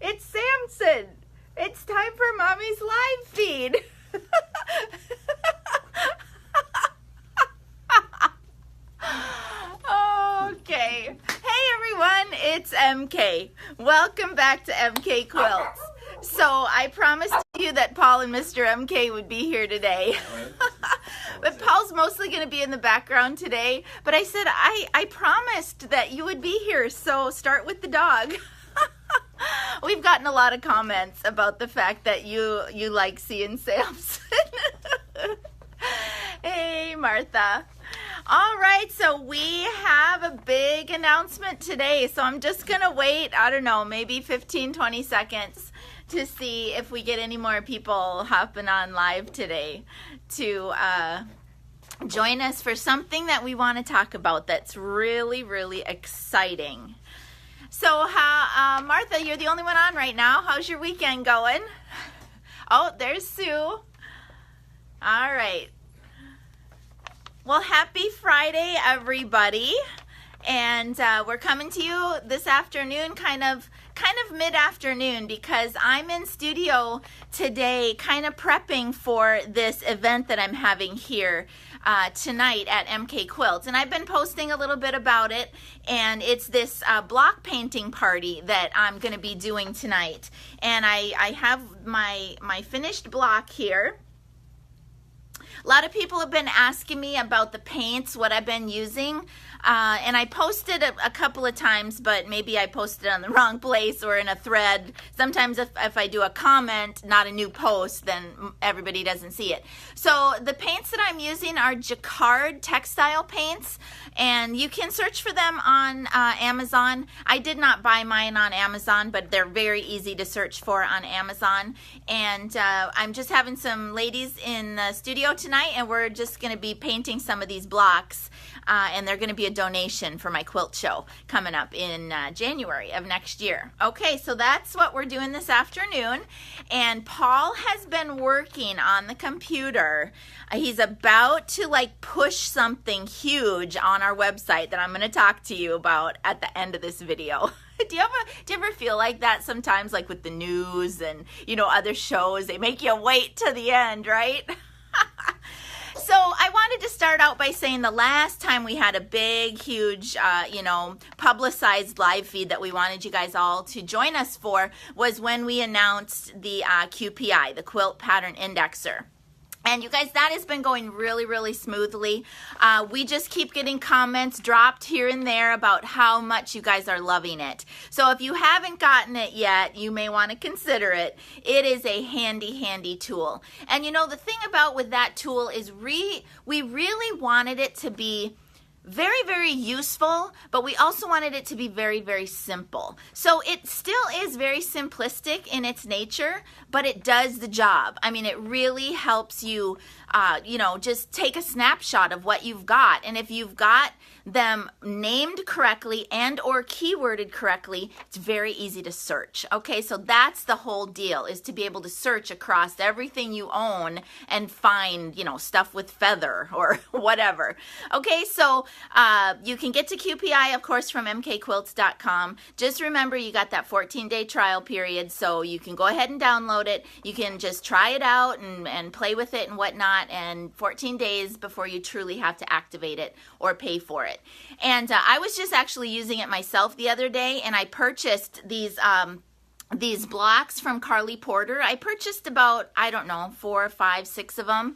It's Samson. It's time for Mommy's live feed. Okay. Hey everyone, it's MK. Welcome back to MK Quilts. So I promised you that Paul and Mr. MK would be here today. But Paul's mostly going to be in the background today. But I said I promised that you would be here, so start with the dog. We've gotten a lot of comments about the fact that you like seeing Samson. Hey, Martha. All right, so we have a big announcement today. So I'm just going to wait, I don't know, maybe 15, 20 seconds to see if we get any more people hopping on live today to join us for something that we want to talk about that's really, really exciting. So, Martha, you're the only one on right now. How's your weekend going? Oh, there's Sue. All right. Well, happy Friday, everybody. And we're coming to you this afternoon, kind of mid-afternoon, because I'm in studio today kind of prepping for this event that I'm having here tonight at MK Quilts. And I've been posting a little bit about it, and it's this block painting party that I'm going to be doing tonight. And I have my finished block here. A lot of people have been asking me about the paints, what I've been using, and I posted a couple of times, but maybe I posted on the wrong place or in a thread. Sometimes if I do a comment, not a new post, then everybody doesn't see it. So the paints that I'm using are Jacquard textile paints, and you can search for them on Amazon. I did not buy mine on Amazon, but they're very easy to search for on Amazon. And I'm just having some ladies in the studio tonight, and we're just going to be painting some of these blocks, and they're going to be a donation for my quilt show coming up in January of next year. Okay, so that's what we're doing this afternoon, and Paul has been working on the computer. He's about to push something huge on our website that I'm going to talk to you about at the end of this video. Do you ever feel like that sometimes, like with the news and other shows, they make you wait to the end, right? So I wanted to start out by saying the last time we had a big, huge, publicized live feed that we wanted you guys all to join us for was when we announced the QPI, the Quilt Pattern Indexer. And you guys, that has been going really, really smoothly. We just keep getting comments dropped here and there about how much you guys are loving it. So if you haven't gotten it yet, you may want to consider it. It is a handy, handy tool. And the thing about with that tool is we really wanted it to be very, very useful, but we also wanted it to be very, very simple. So it still is very simplistic in its nature, but it does the job. I mean, it really helps you, just take a snapshot of what you've got. And if you've got them named correctly and or keyworded correctly, it's very easy to search. Okay, so that's the whole deal, is to be able to search across everything you own and find, stuff with feather or whatever. Okay, so you can get to QPI, of course, from mkquilts.com. Just remember, you got that 14-day trial period, so you can go ahead and download it. You can just try it out and play with it and whatnot, and 14 days before you truly have to activate it or pay for it. And I was just actually using it myself the other day, and I purchased these blocks from Carly Porter. I purchased about, 4, 5, 6 of them.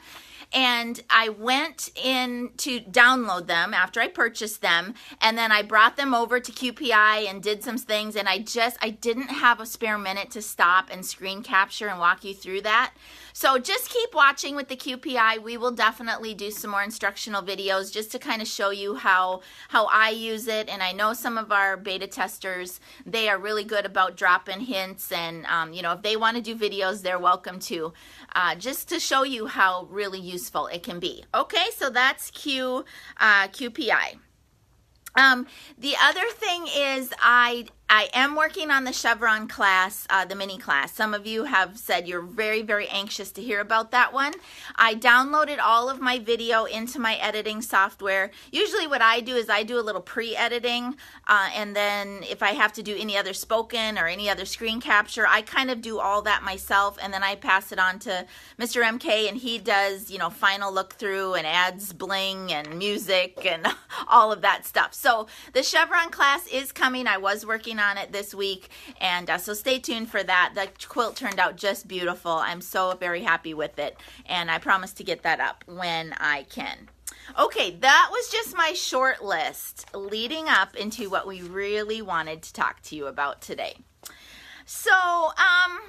And I went in to download them after I purchased them, and then I brought them over to QPI and did some things, and I didn't have a spare minute to stop and screen capture and walk you through that. So just keep watching with the QPI. We will definitely do some more instructional videos just to kind of show you how I use it. And I know some of our beta testers, they are really good about dropping hints, and if they want to do videos, they're welcome to, just to show you how really useful it can be. Okay, so that's QPI. The other thing is I am working on the Chevron class, the mini class. Some of you have said you're very, very anxious to hear about that one. I downloaded all of my video into my editing software. Usually what I do is I do a little pre-editing, and then if I have to do any other spoken or any other screen capture, I kind of do all that myself, and then I pass it on to Mr. MK, and he does, you know, final look through and adds bling and music and all of that stuff. So the Chevron class is coming. I was working on it this week, and so stay tuned for that. The quilt turned out just beautiful. I'm so very happy with it, and I promise to get that up when I can. Okay, that was just my short list leading up into what we really wanted to talk to you about today. So, I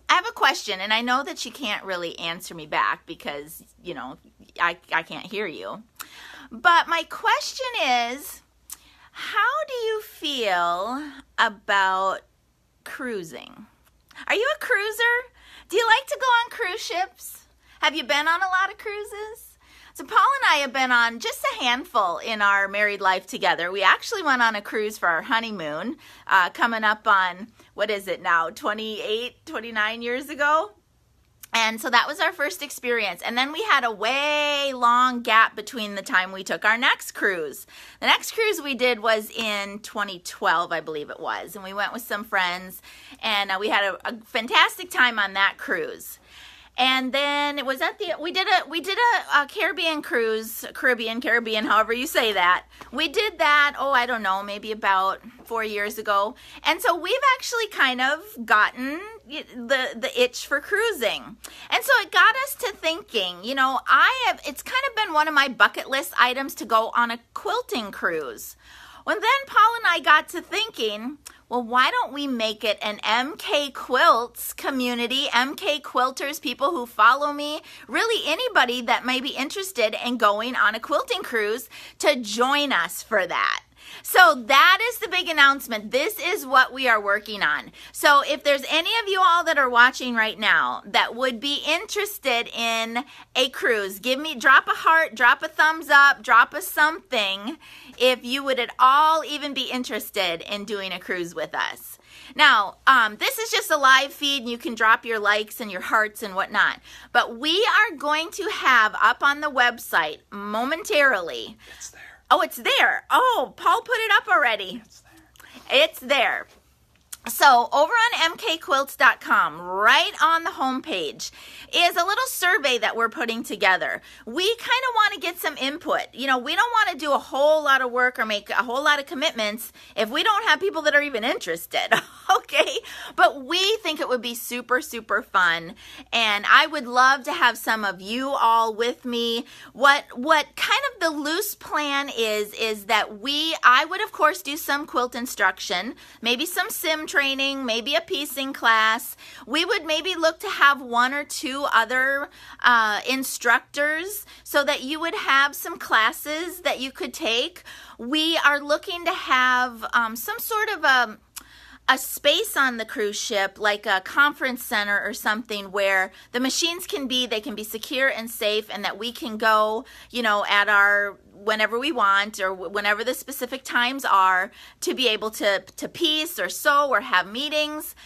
have a question, and I know that you can't really answer me back because, you know, I can't hear you. But my question is, how do you feel about cruising? Are you a cruiser? Do you like to go on cruise ships? Have you been on a lot of cruises? So Paul and I have been on just a handful in our married life together. We actually went on a cruise for our honeymoon, coming up on, what is it now, 28, 29 years ago? And so that was our first experience. And then we had a way long gap between the time we took our next cruise. The next cruise we did was in 2012, I believe it was. And we went with some friends, and we had a fantastic time on that cruise. And then it was we did a Caribbean cruise, Caribbean, however you say that. We did that, I don't know, maybe about 4 years ago. And so we've actually kind of gotten the itch for cruising. And so it got us to thinking, you know, it's kind of been one of my bucket list items to go on a quilting cruise. Well, then Paul and I got to thinking, well, why don't we make it an MK Quilts community, MK Quilters, people who follow me, really anybody that may be interested in going on a quilting cruise to join us for that. So that is the big announcement. This is what we are working on. So if there's any of you all that are watching right now that would be interested in a cruise, drop a heart, drop a thumbs up, drop a something if you would at all even be interested in doing a cruise with us. Now, this is just a live feed, and you can drop your likes and your hearts and whatnot. But we are going to have up on the website momentarily. It's there. Oh, it's there. Oh, Paul put it up already. It's there. So over on mkquilts.com, right on the homepage, is a little survey that we're putting together. We kind of want to get some input. You know, we don't want to do a whole lot of work or make a whole lot of commitments if we don't have people that are even interested, okay? But we think it would be super, super fun, and I would love to have some of you all with me. What kind of the loose plan is that I would, of course, do some quilt instruction, maybe some sim training, maybe a piecing class. We would maybe look to have one or two other instructors so that you would have some classes that you could take. We are looking to have some sort of a space on the cruise ship, like a conference center or something, where the machines can be secure and safe, and that we can go, you know, at our whenever we want or whenever the specific times are, to be able to piece or sew or have meetings.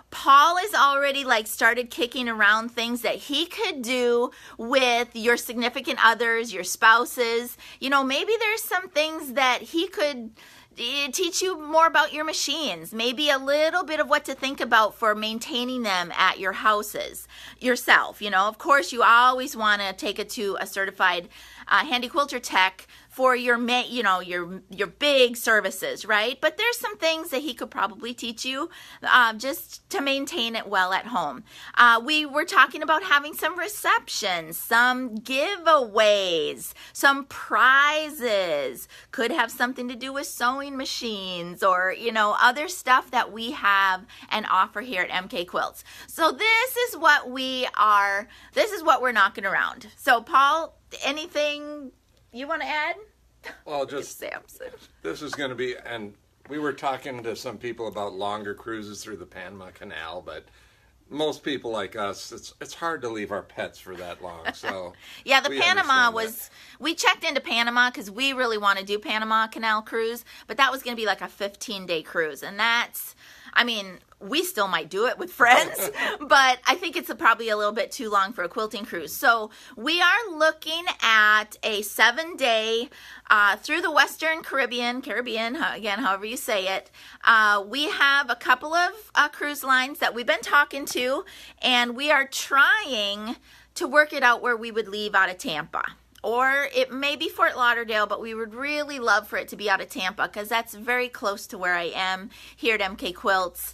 Paul has already started kicking around things that he could do with your significant others, your spouses. You know, maybe there's some things that he could teach you more about your machines, maybe a little bit of what to think about for maintaining them at your houses yourself. You know, of course, you always want to take it to a certified handy quilter tech for your big services, right? But there's some things that he could probably teach you just to maintain it well at home. We were talking about having some receptions, some giveaways, some prizes. Could have something to do with sewing machines or, you know, other stuff that we have and offer here at MK Quilts. So this is what we're knocking around. So Paul, anything you want to add? Well, just Samson. This is going to be, and we were talking to some people about longer cruises through the Panama Canal, but most people like us, it's hard to leave our pets for that long. So yeah, the we Panama understand was, we checked into Panama because we really want to do Panama Canal cruise, but that was going to be like a 15-day cruise. And that's, I mean, we still might do it with friends, but I think it's probably a little bit too long for a quilting cruise. So we are looking at a 7-day through the Western Caribbean, again, however you say it. We have a couple of cruise lines that we've been talking to, and we are trying to work it out where we would leave out of Tampa. Or it may be Fort Lauderdale, but we would really love for it to be out of Tampa because that's very close to where I am here at MK Quilts.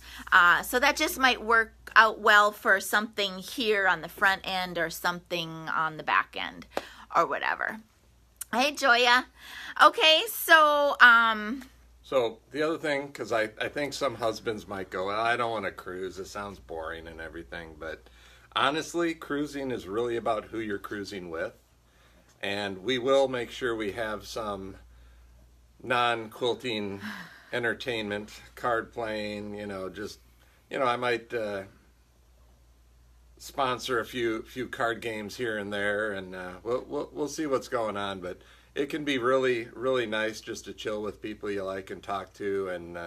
So that just might work out well for something here on the front end or something on the back end or whatever. Hey, Joya. Okay, so... So the other thing, because I think some husbands might go, well, I don't want to cruise. It sounds boring and everything. But honestly, cruising is really about who you're cruising with. And we will make sure we have some non-quilting entertainment, card playing, I might sponsor a few card games here and there, and we'll see what's going on. But it can be really, really nice just to chill with people you like and talk to. And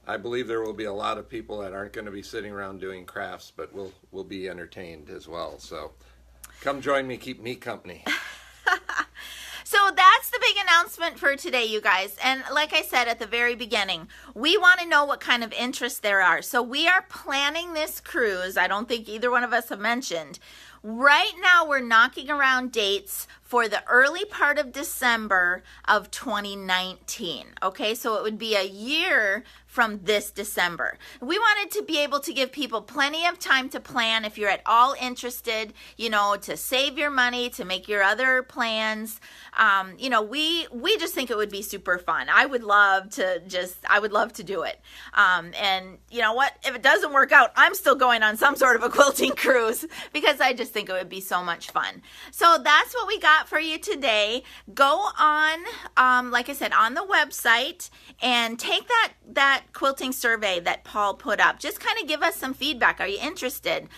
I believe there will be a lot of people that aren't going to be sitting around doing crafts, but we'll be entertained as well. So come join me, keep me company. So that's the big announcement for today, you guys. And like I said at the very beginning, we want to know what kind of interest there are. So we are planning this cruise. I don't think either one of us have mentioned. Right now, we're knocking around dates for the early part of December of 2019. Okay, so it would be a year from this December. We wanted to be able to give people plenty of time to plan if you're at all interested, to save your money, to make your other plans. We just think it would be super fun. I would love to do it. And you know what? If it doesn't work out, I'm still going on some sort of a quilting cruise because I just think it would be so much fun. So that's what we got for you today. Go on, like I said, on the website and take that quilting survey that Paul put up. Just kind of give us some feedback. Are you interested?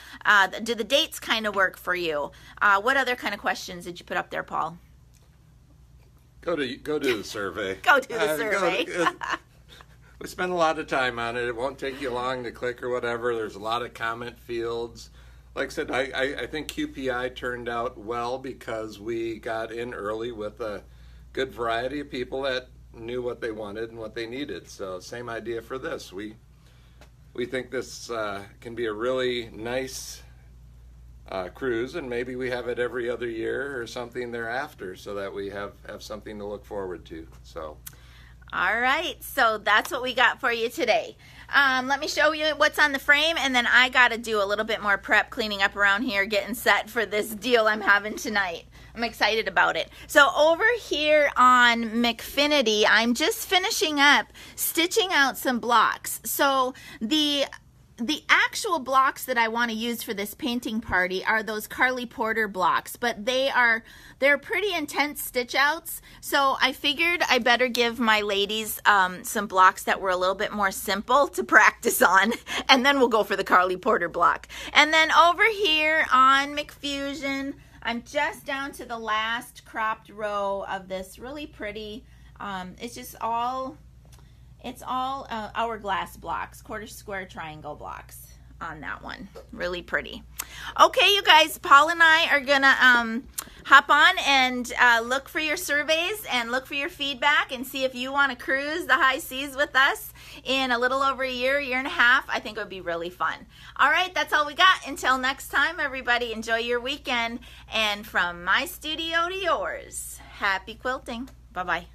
Do the dates kind of work for you? What other kind of questions did you put up there, Paul? Go to the survey. Go do the survey. We spend a lot of time on it. It won't take you long to click or whatever. There's a lot of comment fields. Like I said, I think QPI turned out well because we got in early with a good variety of people that knew what they wanted and what they needed. So same idea for this. We think this can be a really nice cruise, and maybe we have it every other year or something thereafter so that we have something to look forward to. So all right, so that's what we got for you today. Let me show you what's on the frame, and then I got to do a little bit more prep, cleaning up around here, getting set for this deal I'm having tonight. I'm excited about it. So over here on McFinity, I'm just finishing up stitching out some blocks. So the actual blocks that I want to use for this painting party are those Carly Porter blocks, but they're pretty intense stitch outs. So I figured I better give my ladies some blocks that were a little bit more simple to practice on, and then we'll go for the Carly Porter block. And then over here on McFusion, I'm just down to the last cropped row of this really pretty, it's all hourglass blocks, quarter square triangle blocks on that one. Really pretty. Okay, you guys, Paul and I are gonna hop on and look for your surveys and look for your feedback and see if you want to cruise the high seas with us in a little over a year and a half. I think it would be really fun. All right, that's all we got. Until next time, everybody, enjoy your weekend. And from my studio to yours, happy quilting. Bye-bye.